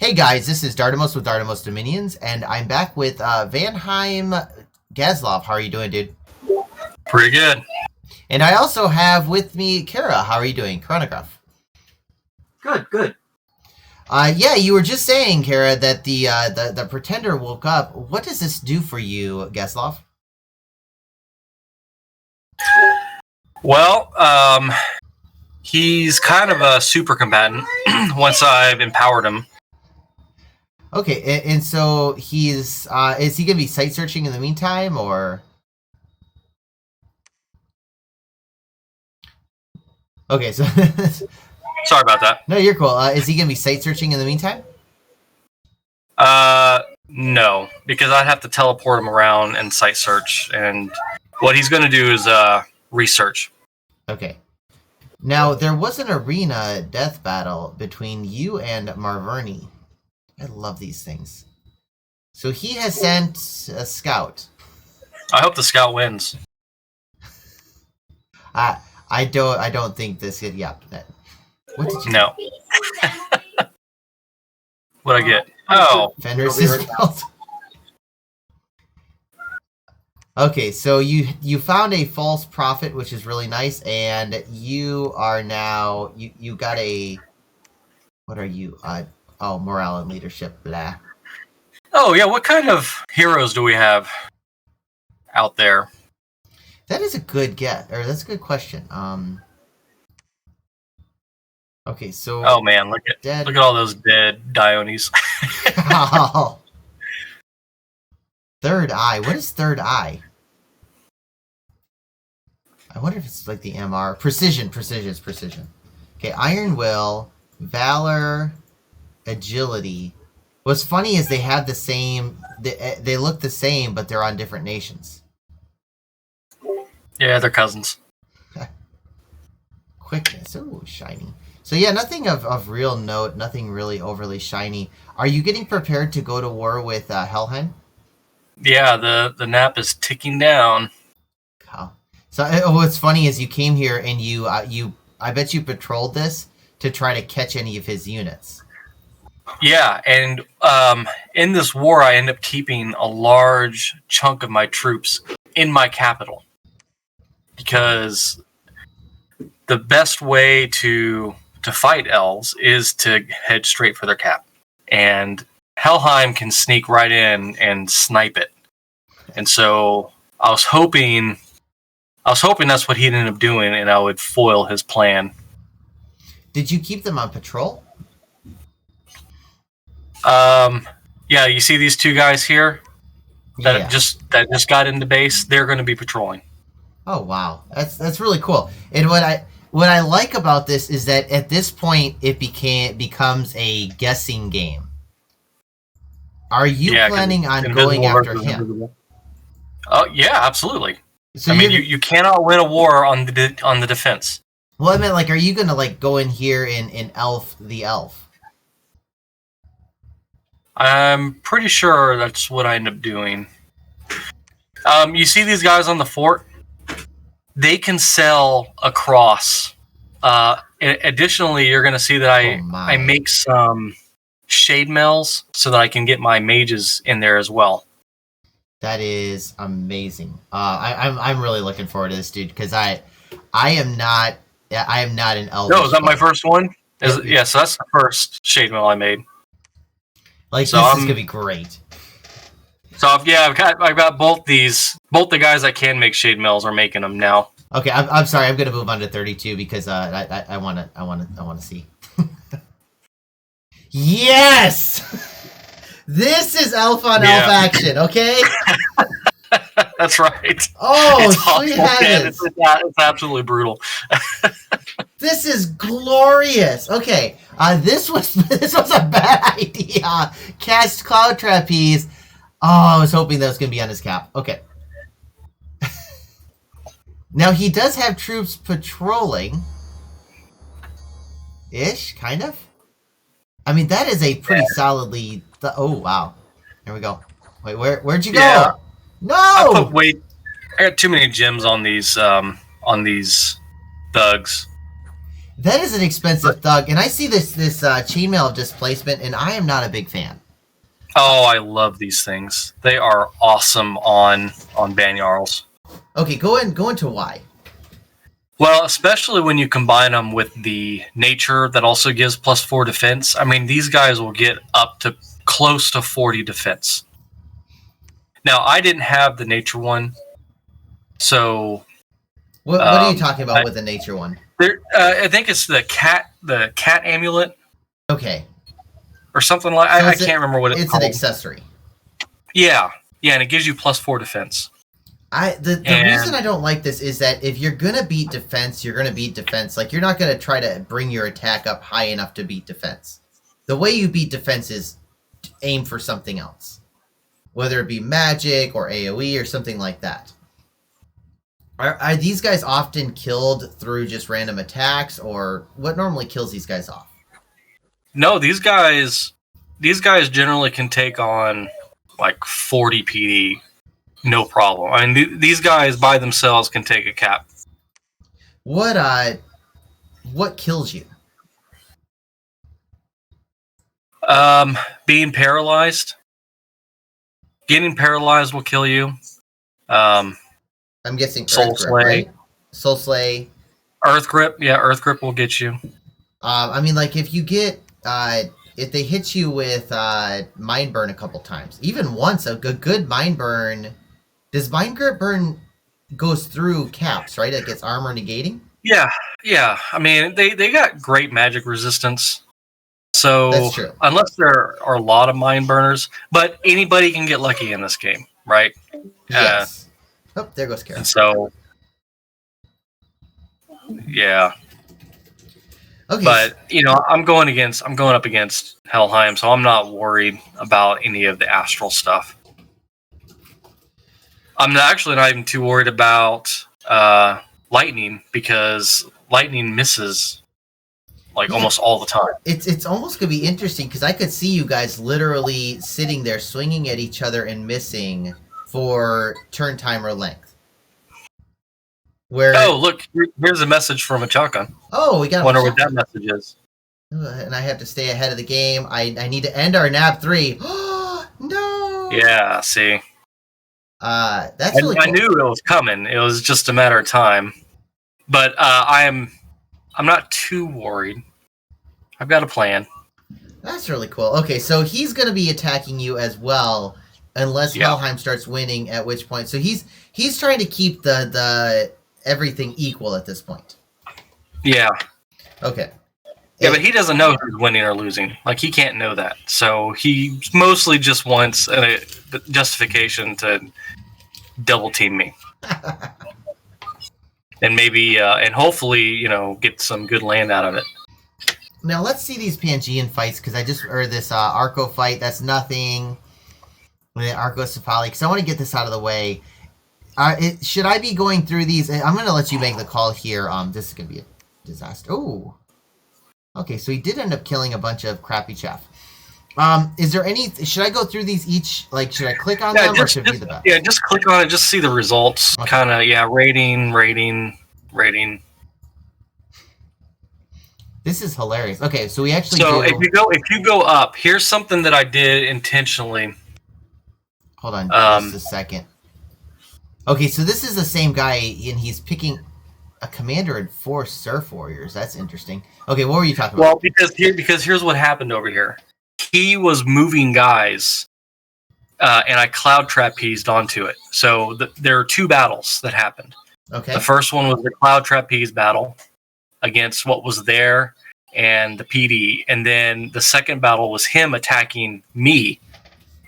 Hey guys, this is Dartimos with Dartimos Dominions, and I'm back with Vanheim Gazlov. How are you doing, dude? Pretty good. And I also have with me Kara. How are you doing, Chronograph? Good. Yeah, you were just saying, Kara, that the Pretender woke up. What does this do for you, Gazlov? Well, he's kind of a super combatant once I've empowered him. Okay, and so he's is he gonna be site searching in the meantime, or? Okay, so Sorry about that. no, you're cool. Is he gonna be site searching in the meantime? No, because I'd have to teleport him around and site search, and what he's going to do is research. Okay. Now, there was an arena death battle between you and Marverni. I love these things. So he has sent a scout. I hope the scout wins. I don't think this hit. Yeah. What did you? No. What'd I get? Oh, Fenris is belt. Okay, so you found a false prophet, which is really nice, and you are now you got a. What are you? Morale and leadership. Blah. Oh yeah. What kind of heroes do we have out there? That is a good guess, or that's a good question. Okay, so. Oh man, look at all those dead Diones. Oh. Third Eye. What is Third Eye? I wonder if it's like the MR. Precision. Okay, Iron Will, Valor, Agility. What's funny is they have the same. They look the same, but they're on different nations. Yeah, they're cousins. Quickness. Ooh, shiny. So yeah, nothing of real note. Nothing really overly shiny. Are you getting prepared to go to war with Helheim? Yeah, the nap is ticking down. Cool. So what's funny is you came here and you I bet you patrolled this to try to catch any of his units. Yeah, and in this war, I end up keeping a large chunk of my troops in my capital because the best way to fight elves is to head straight for their cap, and Helheim can sneak right in and snipe it. And so I was hoping that's what he'd end up doing, and I would foil his plan. Did you keep them on patrol? Yeah, you see these two guys here that just got into base. They're going to be patrolling. Oh wow, that's really cool. And what I like about this is that at this point it becomes a guessing game. Are you planning on going after him? Oh yeah, absolutely. So I mean, you cannot win a war on the defense. Well, I meant like, are you gonna like go in here in Elf the Elf? I'm pretty sure that's what I end up doing. You see these guys on the fort? They can sell across. Additionally, you're going to see that I make some shade mails so that I can get my mages in there as well. That is amazing. I'm really looking forward to this, dude, because I am not an elf. No, is that my first one? Yeah, so that's the first shade mail I made. Like, so this is gonna be great. So I've got both the guys that can make shade mails are making them now. Okay, I'm sorry. I'm gonna move on to 32 because I want to see. Yes, this is elf on elf action. Okay. That's right. Oh, sweet heavens! It's absolutely brutal. This is glorious. Okay, this was a bad idea. Cast Cloud Trapeze. Oh, I was hoping that was going to be on his cap. Okay. Now he does have troops patrolling. Ish, kind of. I mean, that is a pretty solidly. Oh wow. Here we go. Wait, where'd you go? No. I got too many gems on these thugs. That is an expensive thug, and I see this chainmail of displacement, and I am not a big fan. Oh, I love these things. They are awesome on Banyarls. Okay, go into why. Well, especially when you combine them with the nature that also gives +4 defense. I mean, these guys will get up to close to 40 defense. Now, I didn't have the nature one, so what are you talking about with the nature one? I think it's the cat amulet. Okay. Or something like I can't remember what it's called. It's an accessory. Yeah, and it gives you +4 defense. The reason I don't like this is that if you're gonna beat defense, you're gonna beat defense. Like, you're not gonna try to bring your attack up high enough to beat defense. The way you beat defense is aim for something else, whether it be magic or AOE or something like that. Are these guys often killed through just random attacks, or what normally kills these guys off? No, these guys generally can take on like 40 PD, no problem. I mean, these guys by themselves can take a cap. What kills you? Being paralyzed. Getting paralyzed will kill you. I'm guessing Soul Earth Grip, Slay. right? Soul Slay. Earth Grip, yeah, Earth Grip will get you. I mean, like, if you get if they hit you with Mind Burn a couple times, even once, a good Mind Burn. Does Mind Grip Burn goes through caps, right? It gets armor negating? Yeah. I mean, they got great magic resistance. So That's true. Unless there are a lot of Mind Burners, but anybody can get lucky in this game, right? Yes. Oh, there goes Kara. And so, yeah. Okay. But I'm going up against Helheim, so I'm not worried about any of the astral stuff. I'm actually not even too worried about lightning, because lightning misses almost all the time. It's almost gonna be interesting, because I could see you guys literally sitting there swinging at each other and missing for turn timer length. Oh, look! Here's a message from Achaka. Oh, we got. Wonder what that message is. And I have to stay ahead of the game. I need to end our NAB 3. No. Yeah. See. That's really cool. I knew it was coming. It was just a matter of time. But I'm not too worried. I've got a plan. That's really cool. Okay, so he's going to be attacking you as well, unless Helheim starts winning. At which point, so he's trying to keep the everything equal at this point. Yeah. Okay. Yeah, but he doesn't know who's winning or losing. Like, he can't know that. So he mostly just wants a justification to double team me. And maybe, and hopefully, get some good land out of it. Now, let's see these Pangean fights, because this Arco fight, that's nothing. And then Arco Cephali, because I want to get this out of the way. Should I be going through these? I'm going to let you make the call here. This is going to be a disaster. Oh. Okay, so he did end up killing a bunch of crappy chaff. Is there any? Should I go through these each? Like, should I click on them, or should I do the battle? Yeah, just click on it. Just see the results. Okay. Kind of, rating. This is hilarious. Okay, so we actually. So if you go up, here's something that I did intentionally. Hold on, just a second. Okay, so this is the same guy, and he's picking a commander and 4 Surf Warriors. That's interesting. Okay, what were you talking about? Well, because here's what happened over here. He was moving guys, and I cloud trapezed onto it. So there are 2 battles that happened. Okay. The first one was the cloud trapeze battle against what was there and the PD, and then the second battle was him attacking me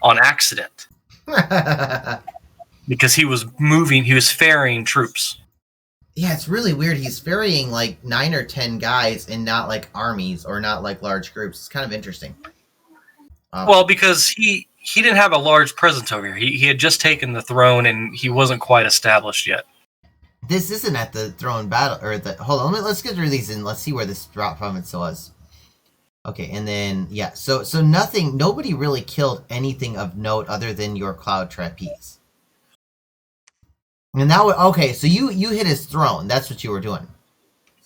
on accident because he was ferrying troops. Yeah, it's really weird. He's ferrying like 9 or 10 guys and not like armies or not like large groups. It's kind of interesting. Well, because he didn't have a large presence over here. He had just taken the throne and he wasn't quite established yet. This isn't at the throne battle, or the. Hold on, let's get through these and let's see where this drop from it was. Okay, and then yeah, so nobody really killed anything of note other than your cloud trapeze. And now, okay, so you hit his throne. That's what you were doing.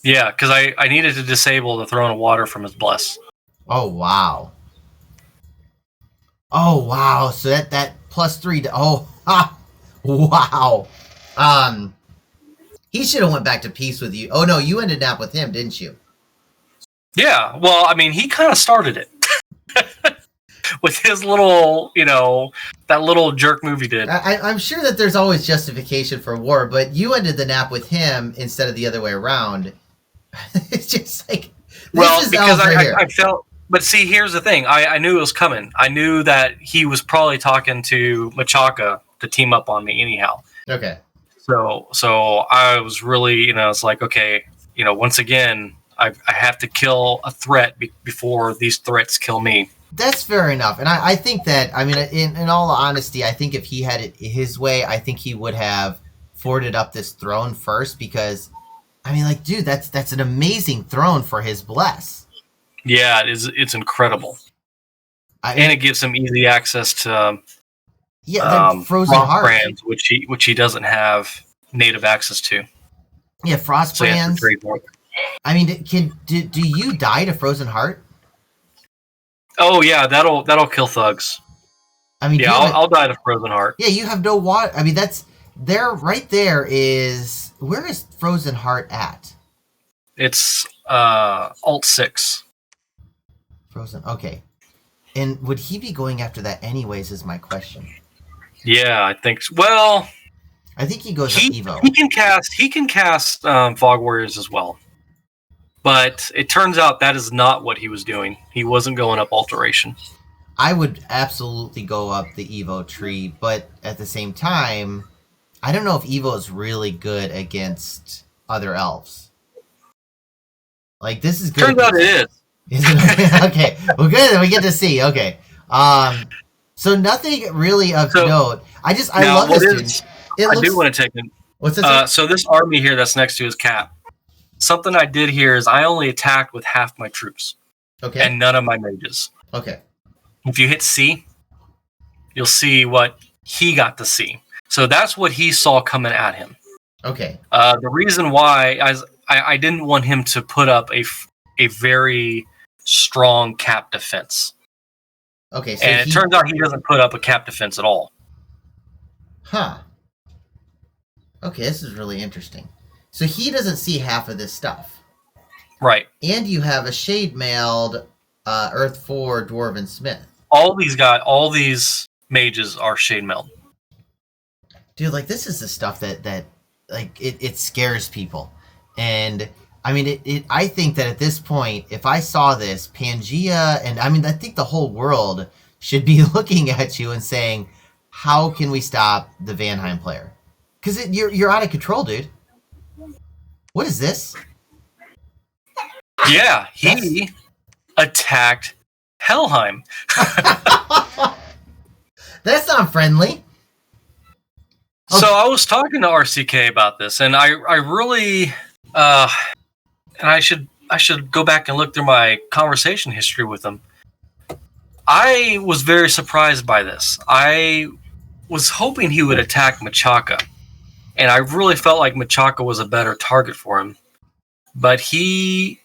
Yeah, because I needed to disable the Throne of Water from his bless. Oh wow. Oh wow. So that +3 to, oh ha, wow. He should have went back to peace with you. Oh no, you ended up with him, didn't you? Yeah, well, I mean, he kind of started it with his little, that little jerk move he did. I'm sure that there's always justification for war, but you ended the nap with him instead of the other way around. It's just like, Well, is because Elves right here. I felt, but see, here's the thing. I knew it was coming. I knew that he was probably talking to Machaca to team up on me anyhow. Okay. So I was really, it's like, okay, once again, I have to kill a threat before these threats kill me. That's fair enough. And I think that, I mean, in all honesty, I think if he had it his way, I think he would have forwarded up this throne first because, I mean, like, dude, that's an amazing throne for his bless. Yeah, it is. It's incredible. And it gives him easy access to Frozen Heart brands, which he doesn't have native access to. Yeah, Frost So brands. I mean, do you die to Frozen Heart? Oh yeah, that'll kill thugs. I mean, yeah, I'll die to Frozen Heart. Yeah, you have no water. I mean, that's there. Right there is where is Frozen Heart at? It's Alt 6. Frozen. Okay, and would he be going after that anyways? Is my question. Yeah, I think so. Well, I think he goes up Evo. He can cast Fog Warriors as well. But it turns out that is not what he was doing. He wasn't going up Alteration. I would absolutely go up the Evo tree, but at the same time, I don't know if Evo is really good against other elves. Like, this is good. Turns out it is. Is it? Okay. Well, good. We get to see. Okay. So nothing really of note. I love this dude. I do want to take it. What's this? So this army here that's next to his cap. Something I did here is I only attacked with half my troops. Okay. And none of my mages. Okay. If you hit C, you'll see what he got to see. So that's what he saw coming at him. Okay. The reason why I didn't want him to put up a very strong cap defense. Okay. So and it turns out he doesn't put up a cap defense at all. Huh. Okay, this is really interesting. So he doesn't see half of this stuff. Right. And you have a shade mailed Earth 4 Dwarven Smith. All these mages are shade mailed. Dude, like, this is the stuff that like, it scares people. And, I mean, I think that at this point, if I saw this, Pangea, and, I mean, I think the whole world should be looking at you and saying, how can we stop the Vanheim player? Because you're out of control, dude. What is this? Yeah, he attacked Helheim. That's not friendly. So I was talking to RCK about this, and I really, and I should go back and look through my conversation history with him. I was very surprised by this. I was hoping he would attack Machaca. And I really felt like Machaca was a better target for him. But he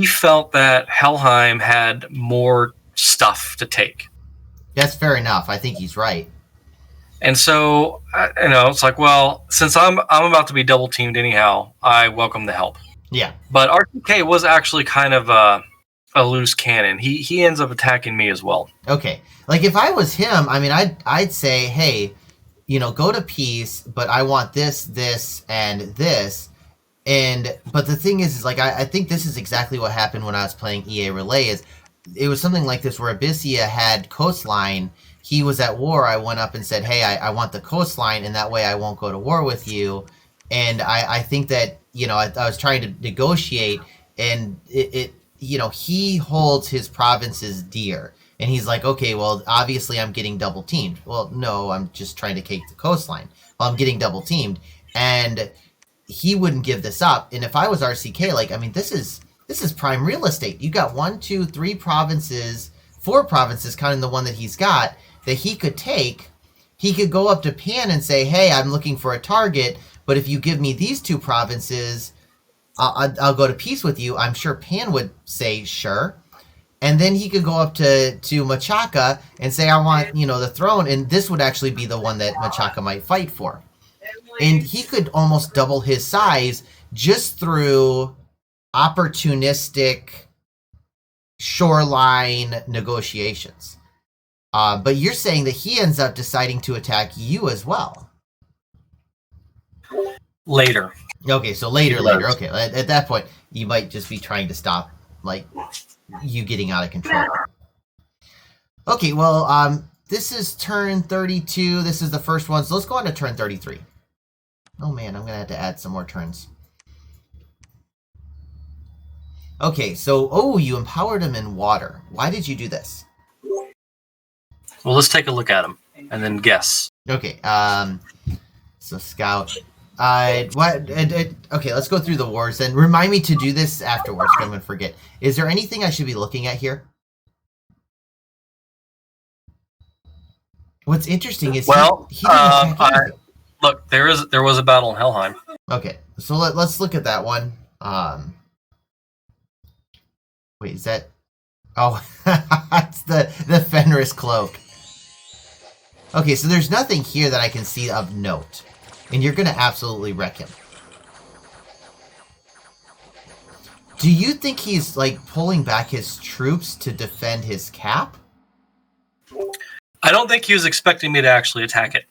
felt that Helheim had more stuff to take. That's fair enough. I think he's right. And so, it's like, well, since I'm about to be double teamed anyhow, I welcome the help. Yeah. But RTK was actually kind of a loose cannon. He ends up attacking me as well. Okay. Like, if I was him, I mean, I'd say, hey, go to peace, but I want this, and this. But the thing is like, I think this is exactly what happened when I was playing EA Relay. Is it was something like this where Abyssia had coastline. He was at war. I went up and said, hey, I want the coastline, and that way I won't go to war with you. And I think that, I was trying to negotiate, and he holds his provinces dear. And he's like, okay, well, obviously I'm getting double teamed. Well, no, I'm just trying to take the coastline. Well, I'm getting double teamed. And he wouldn't give this up. And if I was RCK, like, I mean, this is prime real estate. You got 1, 2, 3 provinces, 4 provinces, counting the one that he's got, that he could take. He could go up to Pan and say, hey, I'm looking for a target, but if you give me these 2 provinces, I'll go to peace with you. I'm sure Pan would say sure. And then he could go up to Machaka and say, I want, the throne. And this would actually be the one that Machaka might fight for. And he could almost double his size just through opportunistic shoreline negotiations. But you're saying that he ends up deciding to attack you as well. Later. Okay, so later. Okay, at that point, you might just be trying to stop, you getting out of control. Okay, well, this is turn 32. This is the first one, so let's go on to turn 33. Oh man, I'm going to have to add some more turns. Okay, so, you empowered him in water. Why did you do this? Well, let's take a look at him and then guess. Okay, so scout. Okay, let's go through the wars and remind me to do this afterwards. I'm going to forget. Is there anything I should be looking at here? What's interesting is look, there was a battle in Helheim. Okay, so let's look at that one. Wait, is that? Oh, it's the Fenris cloak. Okay, so there's nothing here that I can see of note. And you're going to absolutely wreck him. Do you think he's, pulling back his troops to defend his cap? I don't think he was expecting me to actually attack it.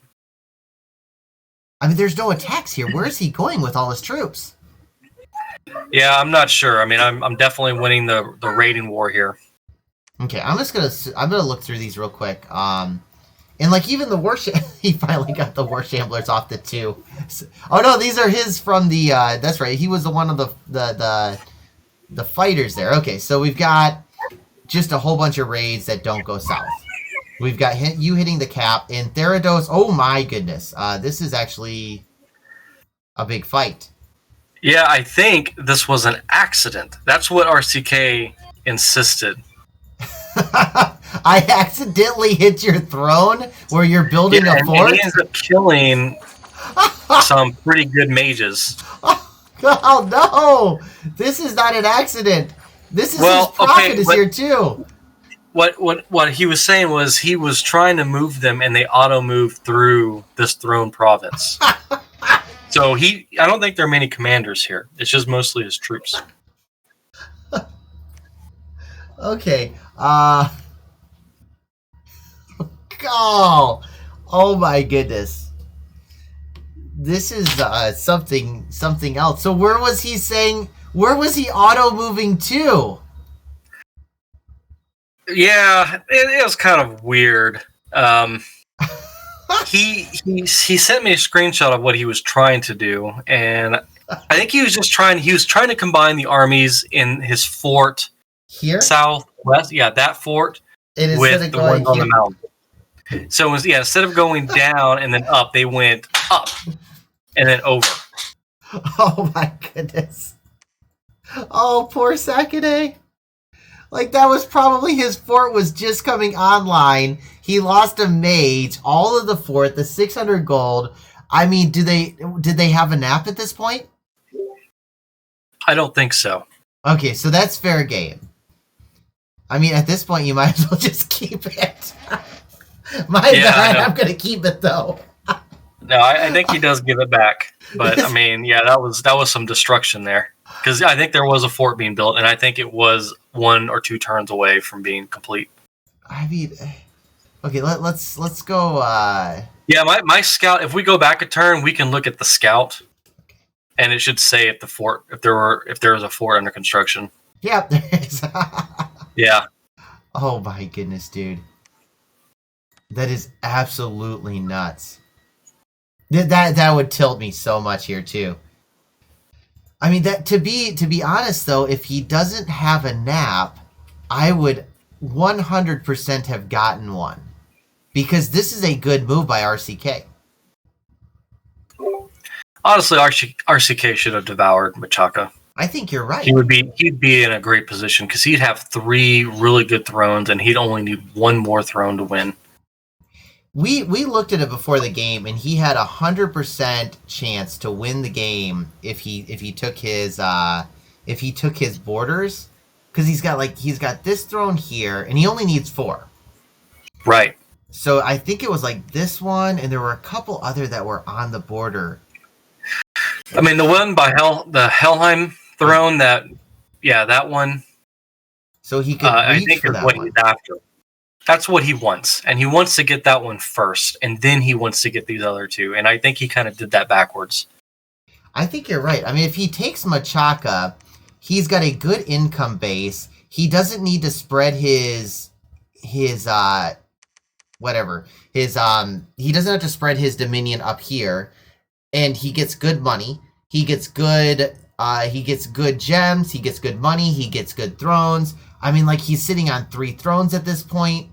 I mean, there's no attacks here. Where is he going with all his troops? Yeah, I'm not sure. I mean, I'm definitely winning the raiding war here. Okay, I'm gonna look through these real quick. And even the war he finally got the war shamblers off the 2. Oh no, these are his from the that's right. He was the one of the fighters there. Okay, so we've got just a whole bunch of raids that don't go south. We've got you hitting the cap in Therados. Oh my goodness. This is actually a big fight. Yeah, I think this was an accident. That's what RCK insisted. I accidentally hit your throne where you're building a fort? And he ends up killing some pretty good mages. Oh, no! This is not an accident. This is his prophet is here, too. What he was saying was he was trying to move them, and they auto-moved through this throne province. So I don't think there are many commanders here. It's just mostly his troops. Okay. Oh my goodness. This is something else. So where was he auto moving to? Yeah, it was kind of weird. He sent me a screenshot of what he was trying to do, and I think he was trying to combine the armies in his fort here, southwest. Yeah, that fort with the ones on the mountain. So instead of going down and then up, they went up and then over. Oh my goodness! Oh, poor Sakade. That was probably his fort was just coming online. He lost a mage, all of the fort, the 600 gold. I mean, did they have a nap at this point? I don't think so. Okay, so that's fair game. I mean, at this point, you might as well just keep it. My bad. I'm going to keep it, though. No, I think he does give it back. But, I mean, yeah, that was some destruction there. Because I think there was a fort being built, and I think it was 1 or 2 turns away from being complete. I mean, okay, let's go. Yeah, my scout. If we go back a turn, we can look at the scout, and it should say if there was a fort under construction. Yep, there is. Yeah. Oh my goodness, dude, that is absolutely nuts. That would tilt me so much here too. I mean, that to be honest though, if he doesn't have a nap, I would 100% have gotten one. Because this is a good move by RCK. Honestly, RCK should have devoured Machaka. I think you're right. He'd be in a great position because he'd have 3 really good thrones and he'd only need 1 more throne to win. We looked at it before the game, and he had 100% chance to win the game if he took his borders, because he's got this throne here, and he only needs 4. Right. So I think it was like this one, and there were a couple other that were on the border. I mean, the one by the Helheim throne, that one. So he could I reach think for is that what one. he's after. That's what he wants, and he wants to get that one first, and then he wants to get these other 2. And I think he kind of did that backwards. I think you're right. I mean, if he takes Machaka, he's got a good income base. He doesn't need to spread his whatever. He doesn't have to spread his dominion up here, and he gets good money. He gets good gems, he gets good money, he gets good thrones. I mean, like, he's sitting on 3 thrones at this point.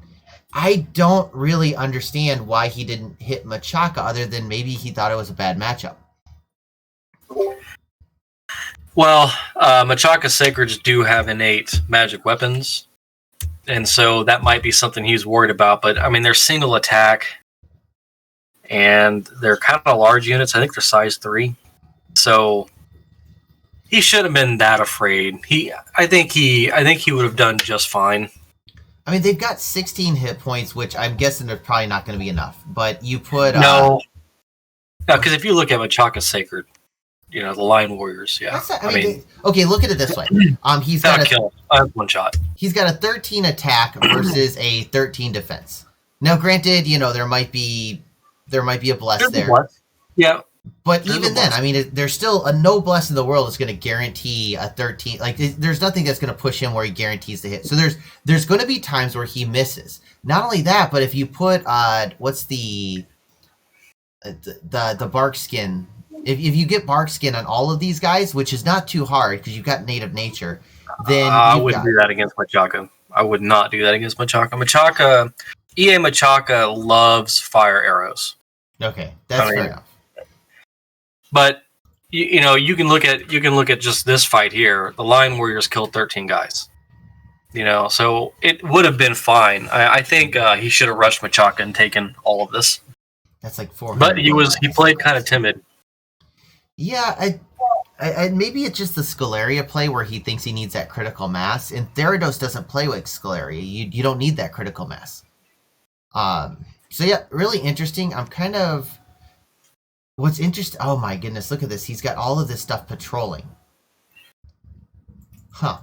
I don't really understand why he didn't hit Machaka, other than maybe he thought it was a bad matchup. Well, Machaka Sacreds do have innate magic weapons, and so that might be something he's worried about. But, I mean, they're single attack, and they're kind of large units. I think they're size 3. So he shouldn't have been that afraid. I think he would have done just fine. I mean, they've got 16 hit points, which I'm guessing they're probably not going to be enough. But you put no, because if you look at Machaka Sacred, the Lion Warriors, yeah. Okay, look at it this way. He's got a kill. One shot. He's got a 13 attack versus a 13 defense. Now, granted, there might be a bless there. Yeah. But even then, I mean, there's still no bless in the world that's going to guarantee a 13. Like, there's nothing that's going to push him where he guarantees the hit. So there's going to be times where he misses. Not only that, but if you put what's the bark skin? If you get bark skin on all of these guys, which is not too hard because you've got native nature, then I wouldn't do that against Machaka. I would not do that against Machaka. EA Machaka loves fire arrows. Okay, that's fair enough. But you can look at just this fight here. The Lion Warriors killed 13 guys. So it would have been fine. I think he should have rushed Machaka and taken all of this. That's like 400. But he played kind of timid. Yeah, I maybe it's just the Scalaria play where he thinks he needs that critical mass, and Theranos doesn't play with Scalaria. You don't need that critical mass. So yeah, really interesting. I'm kind of... What's interesting... Oh my goodness, look at this. He's got all of this stuff patrolling. Huh.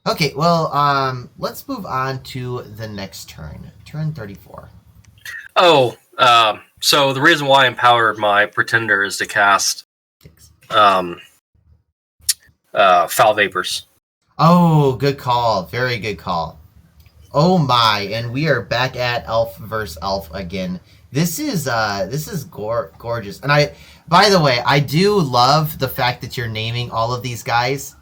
Okay, well, let's move on to the next turn. Turn 34. Oh, so the reason why I empowered my Pretender is to cast Foul Vapors. Oh, good call. Very good call. Oh my, and we are back at Elf versus Elf again. This is gorgeous. And by the way, I do love the fact that you're naming all of these guys.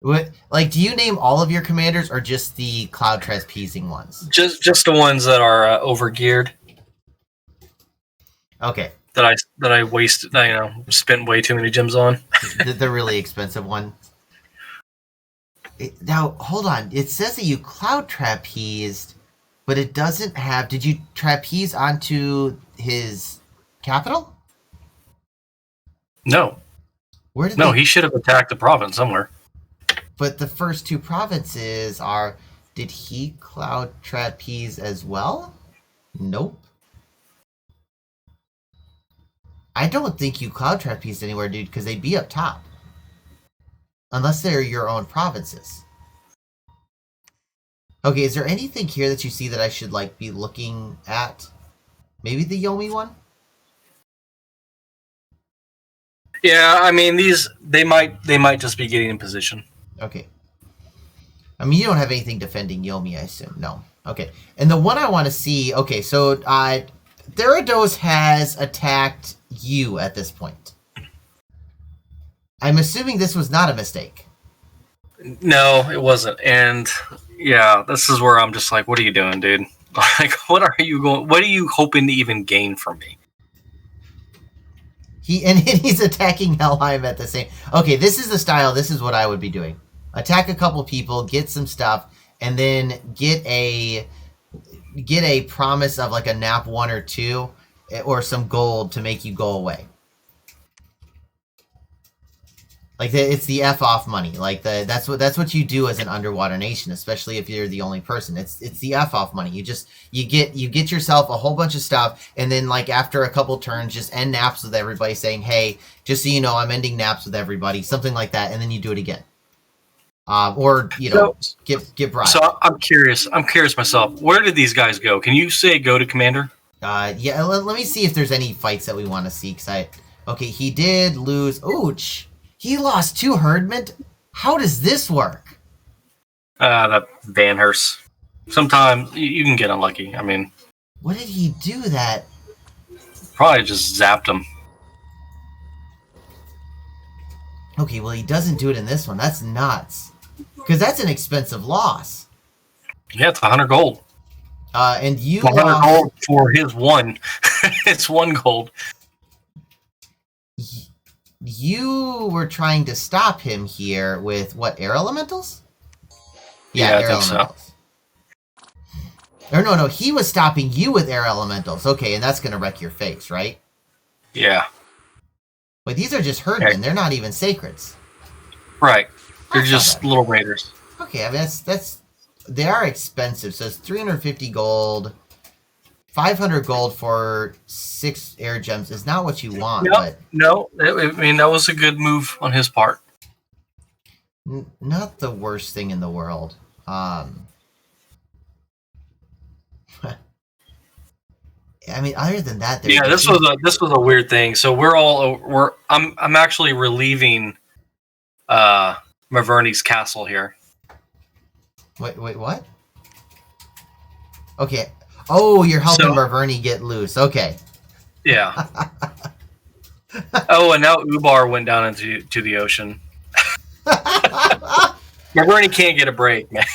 What, like, do you name all of your commanders or just the Cloud Trapezing ones? Just the ones that are overgeared. Okay. That I wasted, spent way too many gems on. The really expensive one. Now, hold on. It says that you Cloud Trapezed, but it doesn't have... Did you trapeze onto his capital? No. Where did he should have attacked the province somewhere. But the first two provinces are... Did he Cloud Trapeze as well? Nope. I don't think you Cloud Trapezed anywhere, dude, because they'd be up top. Unless they're your own provinces. Okay, is there anything here that you see that I should, like, be looking at? Maybe the Yomi one? Yeah, I mean, they might just be getting in position. Okay. I mean, you don't have anything defending Yomi, I assume. No. Okay. And the one I want to see... Okay, so Theranos has attacked you at this point. I'm assuming this was not a mistake. No, it wasn't. And yeah, this is where I'm just like, what are you doing, dude? Like, what are you hoping to even gain from me? He's attacking Helheim at the same... Okay, this is the style. This is what I would be doing. Attack a couple people, get some stuff, and then get a promise of like a nap 1 or 2 or some gold to make you go away. Like it's the F off money. Like that's what you do as an underwater nation, especially if you're the only person. It's the F off money. You get yourself a whole bunch of stuff, and then like after a couple turns, just end naps with everybody, saying, "Hey, just so you know, I'm ending naps with everybody," something like that, and then you do it again. Or get bribed. So I'm curious myself. Where did these guys go? Can you say go to commander? Yeah. Let me see if there's any fights that we want to see. Okay, he did lose. Ouch. He lost 2 herdmen. How does this work? That Vanhurst. Sometimes you can get unlucky. I mean, what did he do that? Probably just zapped him. Okay, well, he doesn't do it in this one. That's nuts. Because that's an expensive loss. Yeah, it's 100 gold. And you 100 gold for his 1. It's 1 gold. You were trying to stop him here with what, air elementals? Yeah, air I think elementals. So. Or no, he was stopping you with air elementals. Okay, and that's going to wreck your face, right? Yeah. Wait, these are just herdmen. Okay. They're not even sacreds. Right. They're just little raiders. Okay, I mean, they are expensive. So it's 350 gold. 500 gold for 6 air gems is not what you want. No. I mean, that was a good move on his part. Not the worst thing in the world. I mean, other than that, this was a weird thing. So I'm actually relieving Maverni's castle here. Wait, what? Okay. Oh, you're helping Maverni get loose. Okay. Yeah. Oh, and now Ubar went down into the ocean. Maverni can't get a break, man.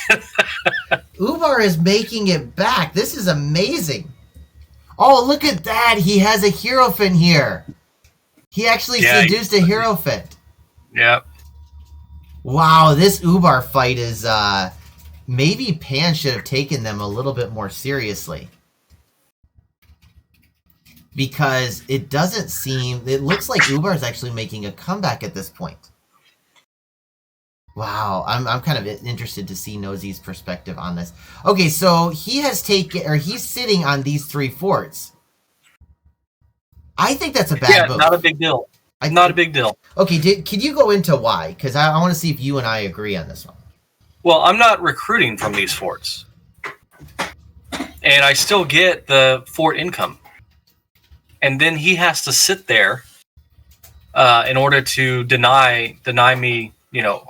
Ubar is making it back. This is amazing. Oh, look at that. He has a Hierophant here. He actually seduced a Hierophant. Yeah. Wow, this Ubar fight is... maybe Pan should have taken them a little bit more seriously. Because it doesn't seem... It looks like Ubar is actually making a comeback at this point. Wow, I'm kind of interested to see Nosy's perspective on this. Okay, so he's sitting on these 3 forts. I think that's a bad move. Not a big deal. Not a big deal. Okay, can you go into why? Because I want to see if you and I agree on this one. Well, I'm not recruiting from these forts. And I still get the fort income. And then he has to sit there in order to deny me, I'm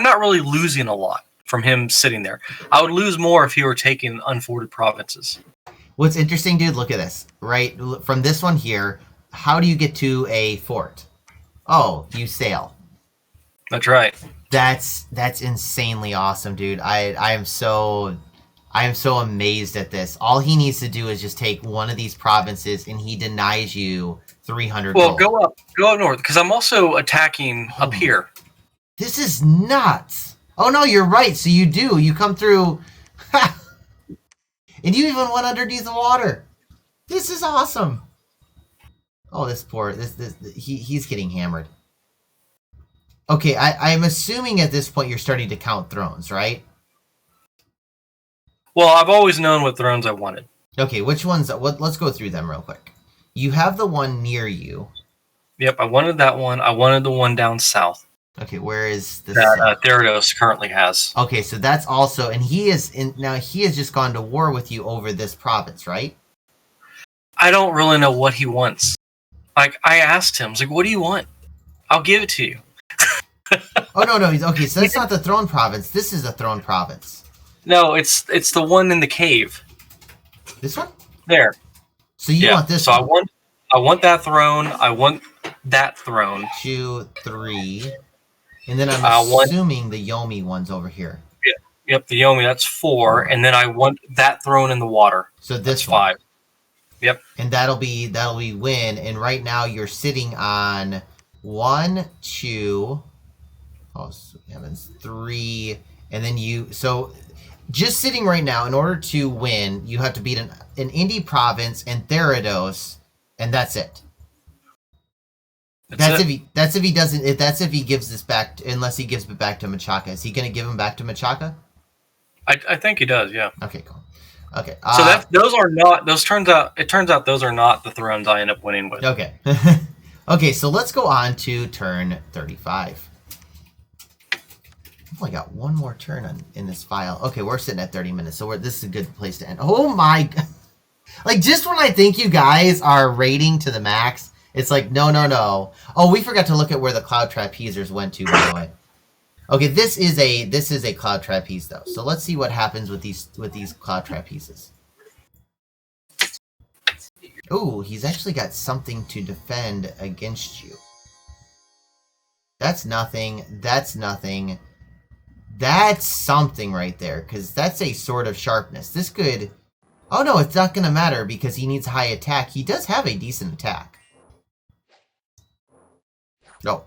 not really losing a lot from him sitting there. I would lose more if he were taking unforted provinces. What's interesting, dude, look at this. Right from this one here, how do you get to a fort? Oh, you sail. That's right. That's insanely awesome, dude. I am so amazed at this. All he needs to do is just take one of these provinces, and he denies you 300 gold. Go up north, because I'm also attacking up here. This is nuts. Oh, no, you're right. So you do. You come through. And you even went underneath the water. This is awesome. Oh, he's getting hammered. Okay, I'm assuming at this point you're starting to count thrones, right? Well, I've always known what thrones I wanted. Okay, which ones? Let's go through them real quick. You have the one near you. Yep, I wanted that one. I wanted the one down south. Okay, where is the that Therios currently has? Okay, so that's also, and he has just gone to war with you over this province, right? I don't really know what he wants. Like, I asked him, I was like, "What do you want? I'll give it to you." Oh no, okay. So that's not the throne province. This is a throne province. No, it's the one in the cave. This one? There. So you want this? So one. I want that throne. I want that throne. 2, 3, and then I'm assuming the Yomi one's over here. Yep, the Yomi. That's 4, and then I want that throne in the water. So that's 5. Yep. And that'll be win. And right now you're sitting on 1, 2. Oh, heavens, 3, and then just sitting right now, in order to win, you have to beat an indie province and Therados, and that's it. That's if he gives this back, unless he gives it back to Machaka. Is he going to give him back to Machaka? I think he does. Yeah. Okay, cool. Okay. So those are not those. It turns out those are not the thrones I end up winning with. Okay. Okay, so let's go on to turn 35. I've only got one more turn in this file. Okay, we're sitting at 30 minutes, so this is a good place to end. Oh my... Like, just when I think you guys are rating to the max, it's like, no. Oh, we forgot to look at where the Cloud Trapezers went to, by the way. Okay, this is a Cloud Trapeze, though. So let's see what happens with these Cloud Trapezes. Ooh, he's actually got something to defend against you. That's nothing. That's nothing. That's something right there, because that's a Sword of Sharpness. This could... Oh no, it's not going to matter because he needs high attack. He does have a decent attack. No.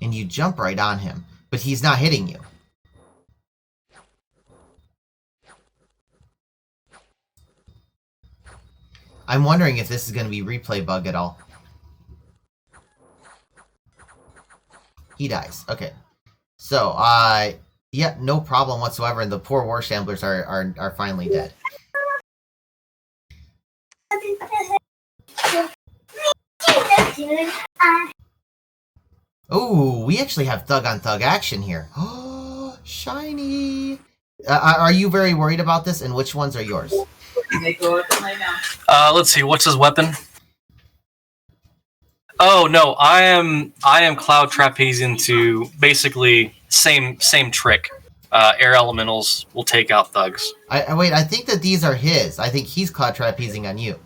And you jump right on him, but he's not hitting you. I'm wondering if this is going to be replay bug at all. He dies. Okay. So, yeah, no problem whatsoever, and the poor War Shamblers are finally dead. Oh, we actually have thug-on-thug action here. Oh, shiny! Are you very worried about this, and which ones are yours? Let's see. What's his weapon? Oh no, I am Cloud Trapezing to basically same trick. Air elementals will take out thugs. Wait, I think that these are his. I think he's Cloud Trapezing on you.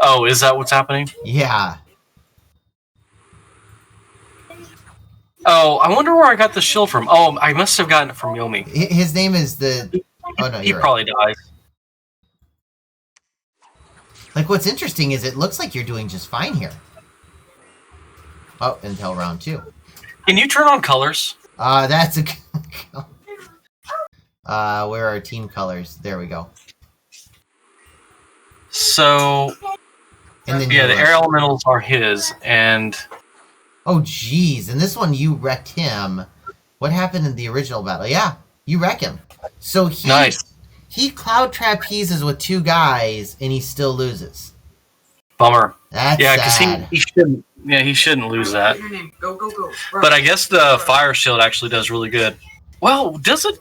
Oh, is that what's happening? Yeah. Oh, I wonder where I got the shield from. Oh, I must have gotten it from Yomi. His name is the... Oh no, he you're probably dies. Like, what's interesting is it looks like you're doing just fine here. Oh, until round 2. Can you turn on colors? That's a... where are team colors? There we go. So... And then yeah, the air elementals are his, and... Oh, jeez. And this one, you wrecked him. What happened in the original battle? Yeah, you wreck him. So he Cloud Trapezes with 2 guys, and he still loses. Bummer. That's because he shouldn't. Yeah, he shouldn't lose that. Go. But I guess the fire shield actually does really good. Well, does it?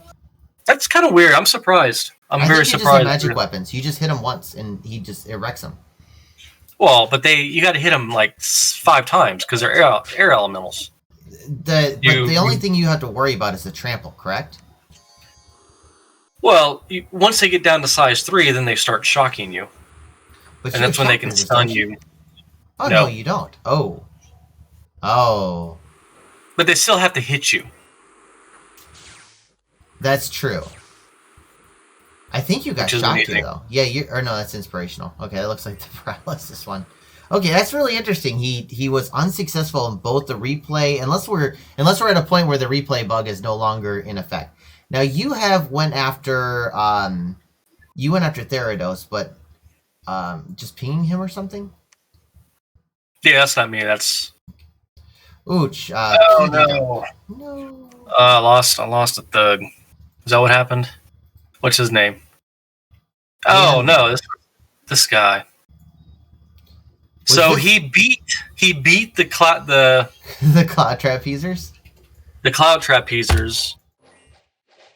That's kind of weird. I'm surprised. I'm very surprised. Just have magic weapons. You just hit him once, and it wrecks him. Well, but you got to hit them like 5 times because they're air elementals. The only thing you have to worry about is the trample, correct? Well, once they get down to size 3, then they start shocking you, and that's when they can stun you. Oh no, you don't. Oh. But they still have to hit you. That's true. I think you got shocked too, though. Yeah, no, that's inspirational. Okay, that looks like the paralysis one. Okay, that's really interesting. He was unsuccessful in both the replay, unless we're at a point where the replay bug is no longer in effect. Now you went after Therados, but just pinging him or something? Yeah, that's not me. That's Ooch. Oh no! No. I lost a thug. Is that what happened? What's his name? Oh no, this guy. So he beat the Cloud Trapezers. The Cloud Trapezers.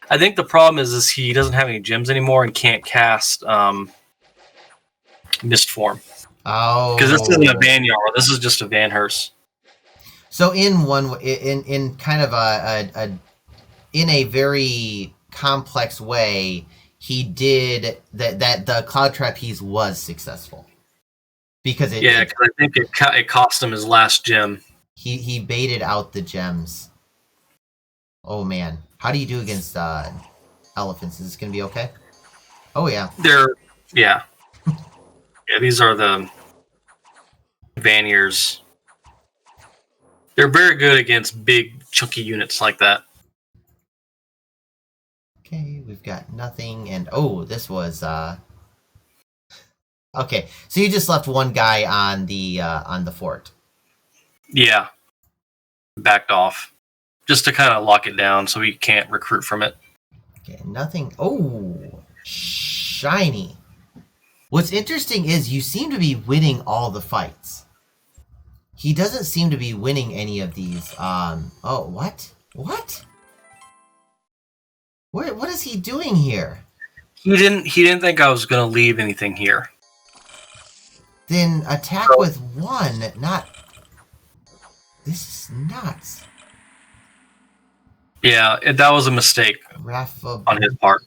I think the problem is he doesn't have any gems anymore and can't cast Mist Form. Oh, because this isn't a Van Jarl. This is just a Van Hers. So in kind of in a very complex way, he did that. The Cloud Trapeze was successful because I think it cost him his last gem. He baited out the gems. Oh man, how do you do against elephants? Is this gonna be okay? Oh yeah. Yeah, these are the Vanniers. They're very good against big, chunky units like that. Okay, we've got nothing, and oh, this was okay. So you just left one guy on the fort. Yeah, backed off just to kind of lock it down so he can't recruit from it. Okay, nothing. Oh, shiny. What's interesting is you seem to be winning all the fights. He doesn't seem to be winning any of these. Oh, what? What? What is he doing here? He didn't think I was gonna leave anything here. Then attack with one, not. This is nuts. Yeah, that was a mistake Rafa. on his part.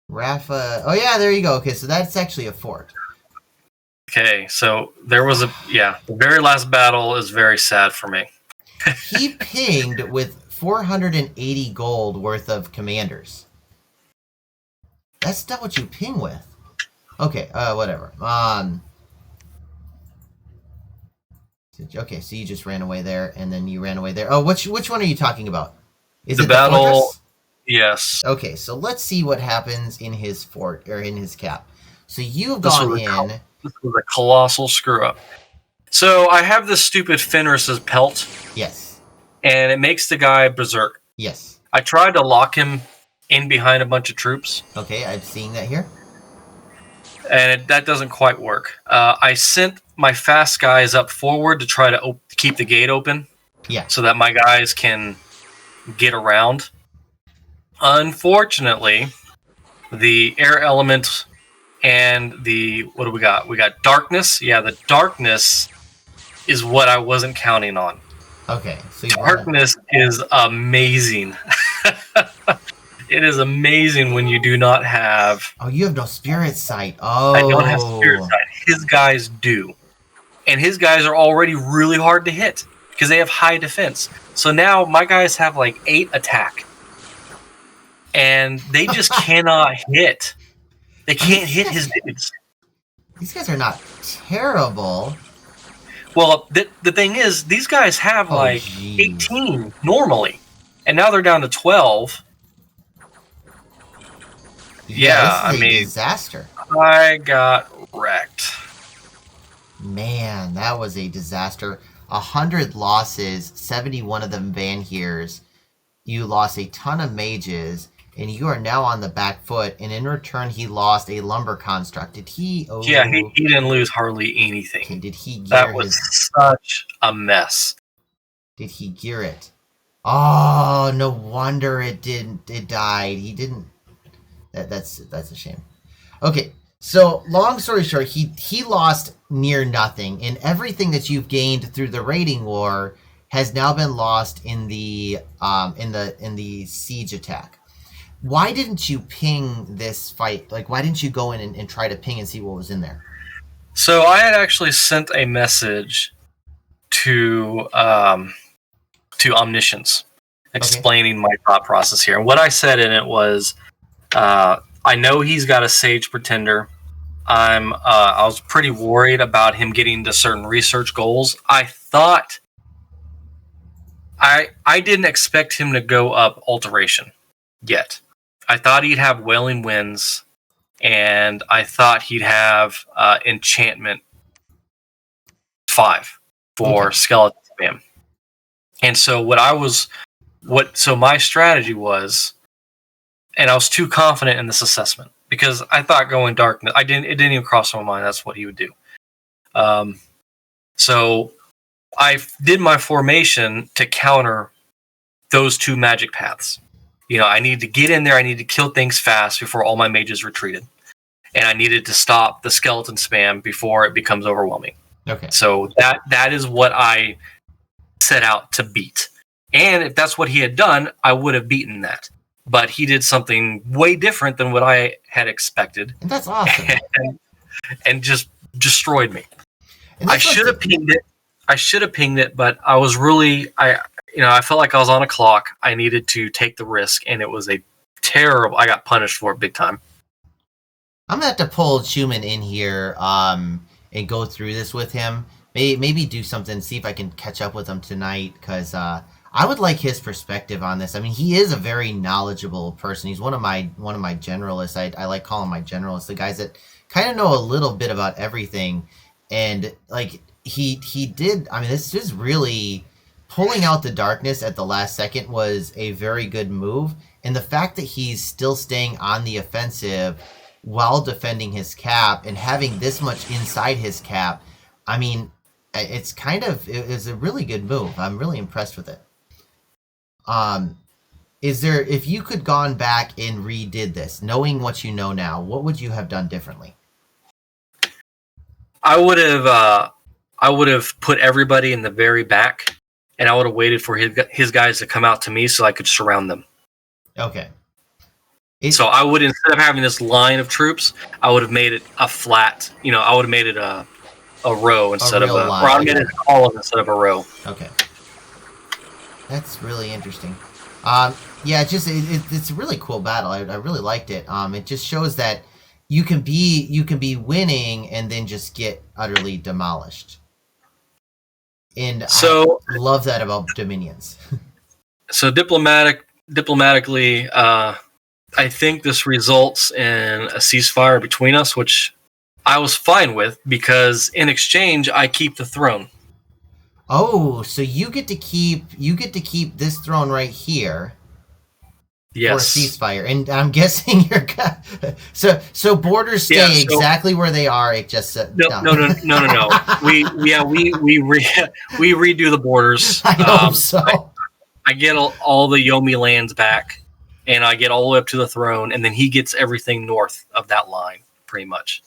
Rafa. Oh yeah, there you go. Okay, so that's actually a fort. Okay, so there was the very last battle is very sad for me. He pinged with 480 gold worth of commanders. That's not what you ping with. Okay, whatever. Okay, so you just ran away there, and then you ran away there. Oh, which one are you talking about? Is The it battle- the fortress? Yes. Okay, so let's see what happens in his fort, or in his cap. So you've This gone was a in. This was a colossal screw up. So I have this stupid Fenris's pelt, Yes. and it makes the guy berserk. Yes. I tried to lock him in behind a bunch of troops, Okay, I'm seeing that here. and that doesn't quite work. I sent my fast guys up forward to try to keep the gate open, Yeah. so that my guys can get around. Unfortunately, the air element and what do we got? We got darkness. Yeah, the darkness is what I wasn't counting on. Okay, so you Darkness is amazing. It is amazing when you do not have. Oh, you have no spirit sight. Oh. I don't have spirit sight. His guys do, and his guys are already really hard to hit because they have high defense. So now my guys have like 8 attack, and they just cannot hit. They can't hit his dudes. These guys are not terrible. Well, the thing is, these guys have Oh, like geez. 18 normally, and now they're down to 12. Yeah, this is I a mean- disaster. I got wrecked. Man, that was a disaster. 100 losses, 71 of them Vanheers. You lost a ton of mages, and you are now on the back foot. And in return, he lost a lumber construct. Did he? Oh, Yeah, he didn't lose hardly anything. Okay, did he gear That was his? such a mess. Did he gear it? Oh, no wonder it didn't. It died. He didn't. That's a shame. Okay, so long story short, he lost near nothing, and everything that you've gained through the raiding war has now been lost in the siege attack. Why didn't you ping this fight? Like, why didn't you go in and try to ping and see what was in there? So I had actually sent a message to Omniscience explaining my thought process here. And what I said in it was, I know he's got a Sage Pretender. I was pretty worried about him getting to certain research goals. I thought I didn't expect him to go up Alteration yet. I thought he'd have Wailing Winds, and I thought he'd have Enchantment 5 for Skeleton Spam. And so so my strategy was, and I was too confident in this assessment because I thought going Darkness, it didn't even cross my mind that's what he would do. So I did my formation to counter those 2 magic paths. You know, I needed to get in there, I needed to kill things fast before all my mages retreated. And I needed to stop the skeleton spam before it becomes overwhelming. Okay. So that is what I set out to beat. And if that's what he had done, I would have beaten that. But he did something way different than what I had expected. And that's awesome. and just destroyed me. And I that's should have what's- pinged it, but I was really I felt like I was on a clock. I needed to take the risk, and it was a terrible. I got punished for it big time. I'm gonna have to pull Schumann in here and go through this with him. Maybe do something, see if I can catch up with him tonight, because I I would like his perspective on this. I mean, he is a very knowledgeable person. He's one of my generalists. I like calling my generalists the guys that kind of know a little bit about everything. And like he did. I mean, this is really pulling out the darkness at the last second was a very good move. And the fact that he's still staying on the offensive while defending his cap and having this much inside his cap, I mean, it is a really good move. I'm really impressed with it. Is there, if you could gone back and redid this, knowing what you know now, what would you have done differently? I would have put everybody in the very back, and I would have waited for his guys to come out to me so I could surround them. Okay. So I would, instead of having this line of troops, I would have made it a flat. I would have made it a row instead of a line. Or I made it a column instead of a row. Okay. That's really interesting. Yeah, it's a really cool battle. I really liked it. It just shows that you can be winning and then just get utterly demolished. And so I love that about Dominions. So diplomatically, I think this results in a ceasefire between us, which I was fine with because in exchange I keep the throne. Oh, so you get to keep this throne right here. Yes. For a ceasefire, and I'm guessing you're so borders stay exactly where they are. It just no. We redo the borders. I hope so. I get all the Yomi lands back, and I get all the way up to the throne, and then he gets everything north of that line, pretty much.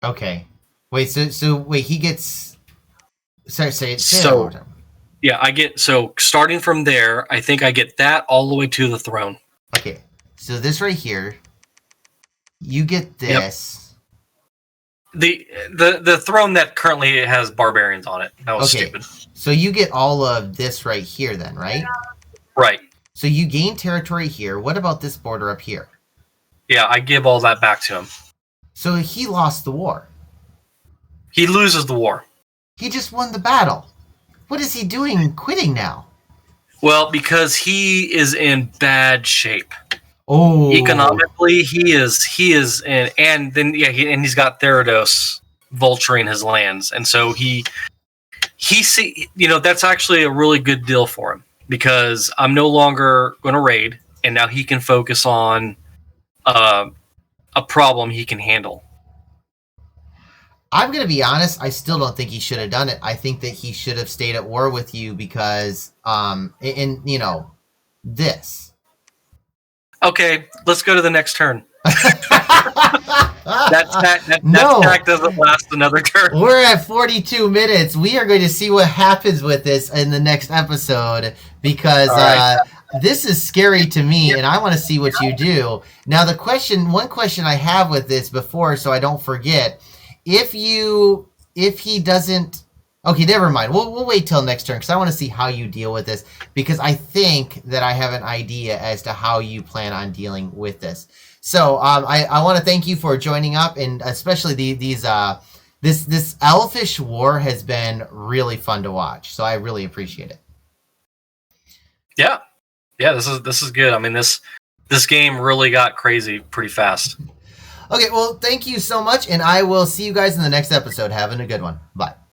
Okay. Wait. So wait. He gets. Sorry. Say it. So yeah, I get starting from there. I think I get that all the way to the throne. Okay, so this right here, you get this. Yep. The throne that currently has barbarians on it. That was stupid. So you get all of this right here then, right? Right. So you gain territory here. What about this border up here? Yeah, I give all that back to him. So he lost the war. He loses the war. He just won the battle. What is he doing quitting now? Well, because he is in bad shape. Oh, economically, he is in, and then he's got Therados vulturing his lands, and so he that's actually a really good deal for him because I'm no longer going to raid, and now he can focus on a problem he can handle. I'm going to be honest, I still don't think he should have done it. I think that he should have stayed at war with you because, this. Okay, let's go to the next turn. That stack doesn't last another turn. We're at 42 minutes. We are going to see what happens with this in the next episode because this is scary to me, and I want to see what you do. Now, one question I have with this before, so I don't forget. If he doesn't, okay, never mind. We'll wait till next turn because I want to see how you deal with this because I think that I have an idea as to how you plan on dealing with this. So I want to thank you for joining up, and especially this Elfish War has been really fun to watch. So I really appreciate it. Yeah, this is good. I mean this game really got crazy pretty fast. Okay, well, thank you so much, and I will see you guys in the next episode. Having a good one. Bye.